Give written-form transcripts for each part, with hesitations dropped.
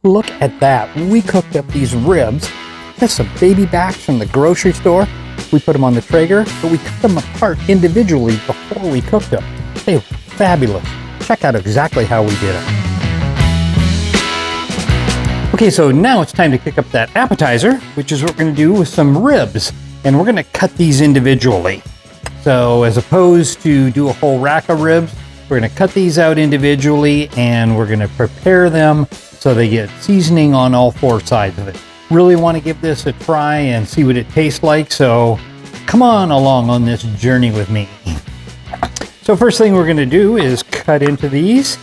Look at that. We cooked up these ribs. That's some baby backs from the grocery store. We put them on the Traeger, but we cut them apart individually before we cooked them. They were fabulous. Check out exactly how we did it. Okay, so now it's time to kick up that appetizer, which is what we're going to do with some ribs. And we're going to cut these individually. So as opposed to do a whole rack of ribs, we're going to cut these out individually and we're going to prepare them so they get seasoning on all four sides of it. Really want to give this a try and see what it tastes like, so come on along on this journey with me. So first thing we're going to do is cut into these.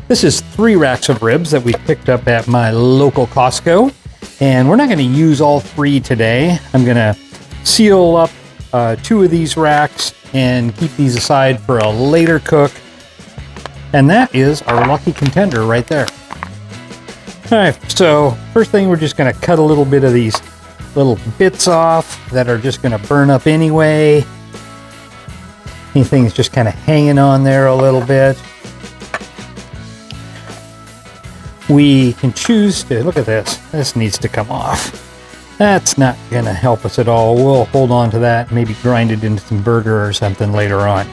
This is 3 racks of ribs that we picked up at my local Costco, and we're not going to use all 3 today. I'm going to seal up 2 of these racks and keep these aside for a later cook, and that is our lucky contender right there. All right, so first thing, we're just going to cut a little bit of these little bits off that are just going to burn up anyway. Anything's just kind of hanging on there a little bit. We can choose to, look at this. This needs to come off. That's not going to help us at all. We'll hold on to that, maybe grind it into some burger or something later on.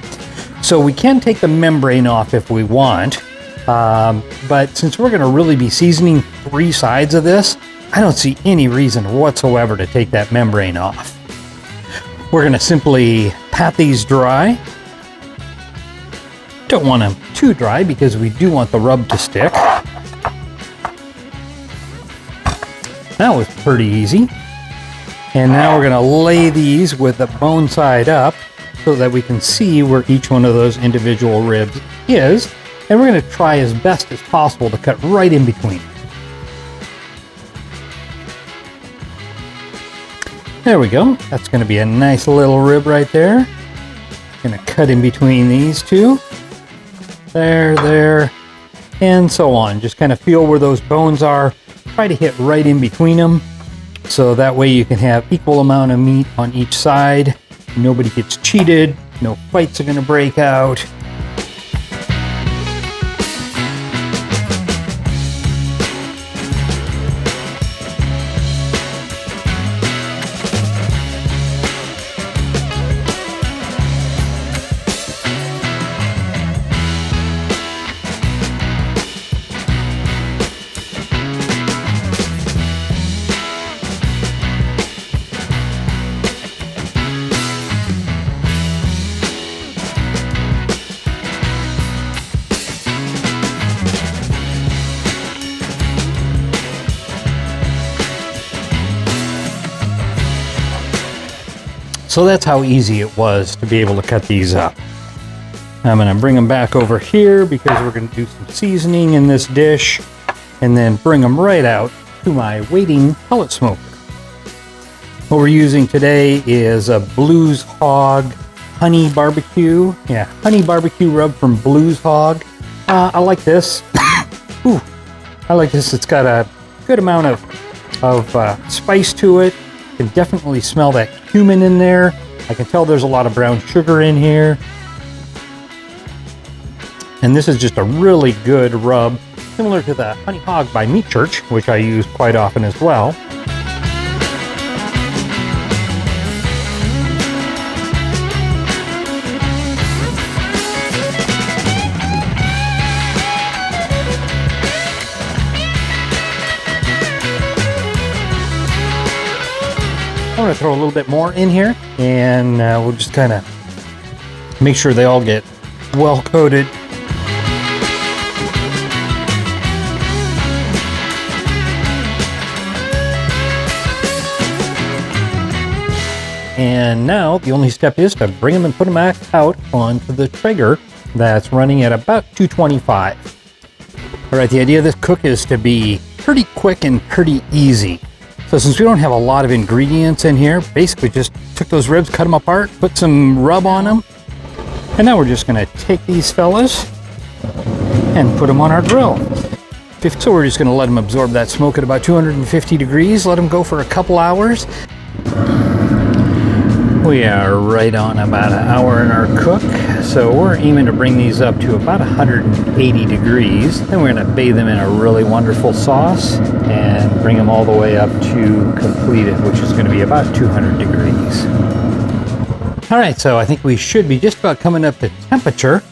So we can take the membrane off if we want. But since we're going to really be seasoning 3 sides of this, I don't see any reason whatsoever to take that membrane off. We're going to simply pat these dry. Don't want them too dry because we do want the rub to stick. That was pretty easy. And now we're going to lay these with the bone side up so that we can see where each one of those individual ribs is. And we're going to try as best as possible to cut right in between. There we go. That's going to be a nice little rib right there. Going to cut in between these 2. There, and so on. Just kind of feel where those bones are. Try to hit right in between them. So that way you can have equal amount of meat on each side. Nobody gets cheated. No fights are going to break out. So that's how easy it was to be able to cut these up. I'm going to bring them back over here because we're going to do some seasoning in this dish and then bring them right out to my waiting pellet smoker. What we're using today is a Blues Hog honey barbecue. Yeah, honey barbecue rub from Blues Hog. I like this. Ooh, I like this. It's got a good amount of spice to it. Can definitely smell that cumin in there. I can tell there's a lot of brown sugar in here. And this is just a really good rub, similar to the Honey Hog by Meat Church, which I use quite often as well. I'm going to throw a little bit more in here, and we'll just kind of make sure they all get well coated. And now the only step is to bring them and put them back out onto the Traeger that's running at about 225. All right, the idea of this cook is to be pretty quick and pretty easy. So since we don't have a lot of ingredients in here, basically just took those ribs, cut them apart, put some rub on them. And now we're just gonna take these fellas and put them on our grill. So we're just gonna let them absorb that smoke at about 250 degrees, let them go for a couple hours. We are right on about an hour in our cook, so we're aiming to bring these up to about 180 degrees. Then we're going to bathe them in a really wonderful sauce and bring them all the way up to completed, which is going to be about 200 degrees. All right, so I think we should be just about coming up to temperature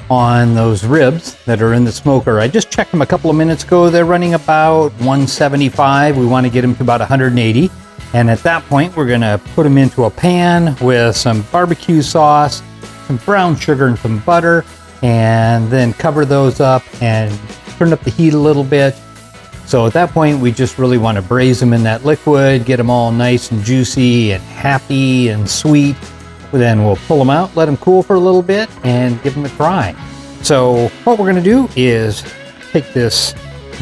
on those ribs that are in the smoker. I just checked them a couple of minutes ago. They're running about 175. We want to get them to about 180. And at that point, we're gonna put them into a pan with some barbecue sauce, some brown sugar and some butter, and then cover those up and turn up the heat a little bit. So at that point, we just really want to braise them in that liquid, get them all nice and juicy and happy and sweet. Then we'll pull them out, let them cool for a little bit, and give them a try. So what we're gonna do is take this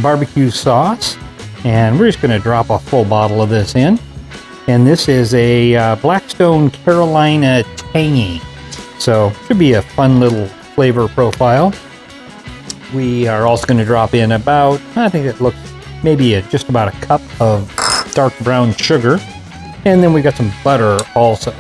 barbecue sauce, and we're just gonna drop a full bottle of this in. And this is a Blackstone Carolina Tangy. So should be a fun little flavor profile. We are also going to drop in about, I think it looks maybe just about a cup of dark brown sugar. And then we got some butter also.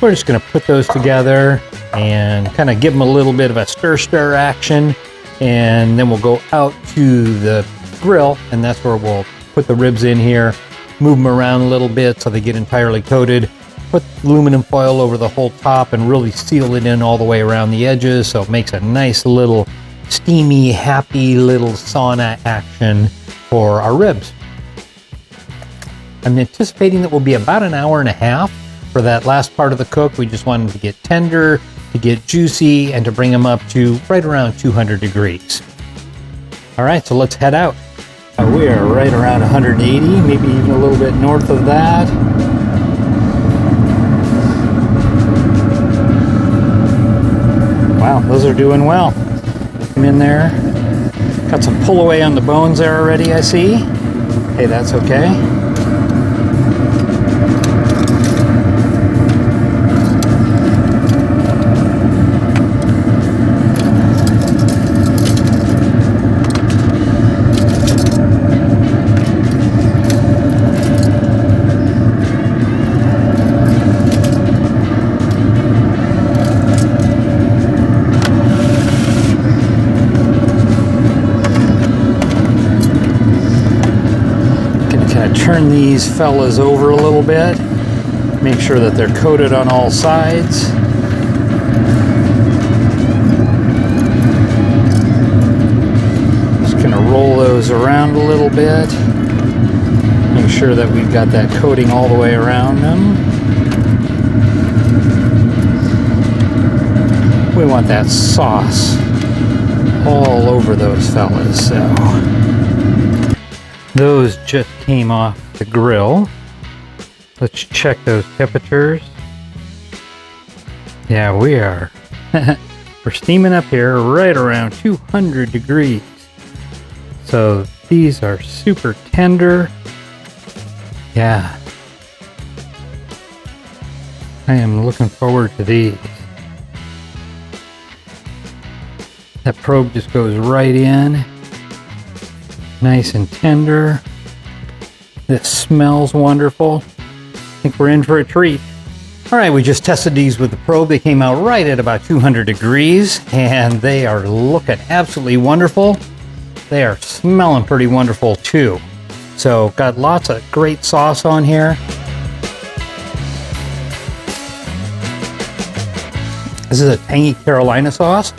We're just going to put those together and kind of give them a little bit of a stir action. And then we'll go out to the grill, and that's where we'll put the ribs in here. Move them around a little bit so they get entirely coated. Put aluminum foil over the whole top and really seal it in all the way around the edges so it makes a nice little steamy, happy little sauna action for our ribs. I'm anticipating that will be about an hour and a half for that last part of the cook. We just want them to get tender, to get juicy, and to bring them up to right around 200 degrees. All right, so let's head out. We are right around 180, maybe even a little bit north of that. Wow, those are doing well. Come in there. Got some pull away on the bones there already, I see. Hey, that's okay. Turn these fellas over a little bit. Make sure that they're coated on all sides. Just gonna roll those around a little bit. Make sure that we've got that coating all the way around them. We want that sauce all over those fellas, so. Those just came off the grill. Let's check those temperatures. Yeah, we are. We're steaming up here right around 200 degrees. So these are super tender. Yeah. I am looking forward to these. That probe just goes right in. Nice and tender. This smells wonderful. I think we're in for a treat. All right, we just tested these with the probe. They came out right at about 200 degrees, and they are looking absolutely wonderful. They are smelling pretty wonderful too. So got lots of great sauce on here. This is a tangy Carolina sauce.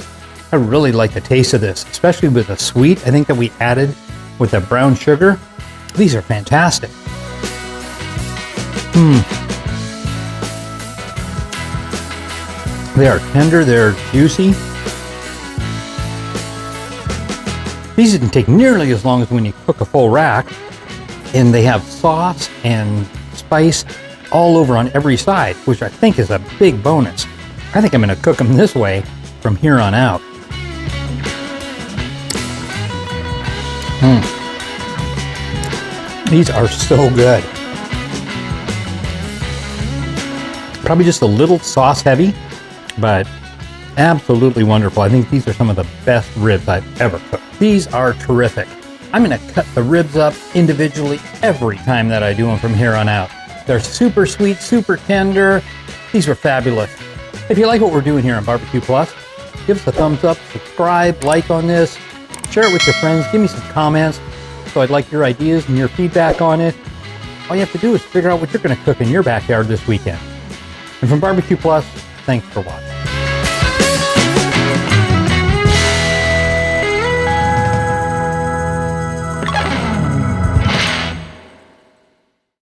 I really like the taste of this, especially with the sweet. I think that we added with the brown sugar. These are fantastic. They are tender, they're juicy. These didn't take nearly as long as when you cook a full rack, and they have sauce and spice all over on every side, which I think is a big bonus. I think I'm gonna cook them this way from here on out. These are so good. Probably just a little sauce heavy, but absolutely wonderful. I think these are some of the best ribs I've ever cooked. These are terrific. I'm gonna cut the ribs up individually every time that I do them from here on out. They're super sweet, super tender. These were fabulous. If you like what we're doing here on BBQ Plus, give us a thumbs up, subscribe, like on this, share it with your friends, give me some comments. So I'd like your ideas and your feedback on it. All you have to do is figure out what you're going to cook in your backyard this weekend. And from BBQ Plus, thanks for watching.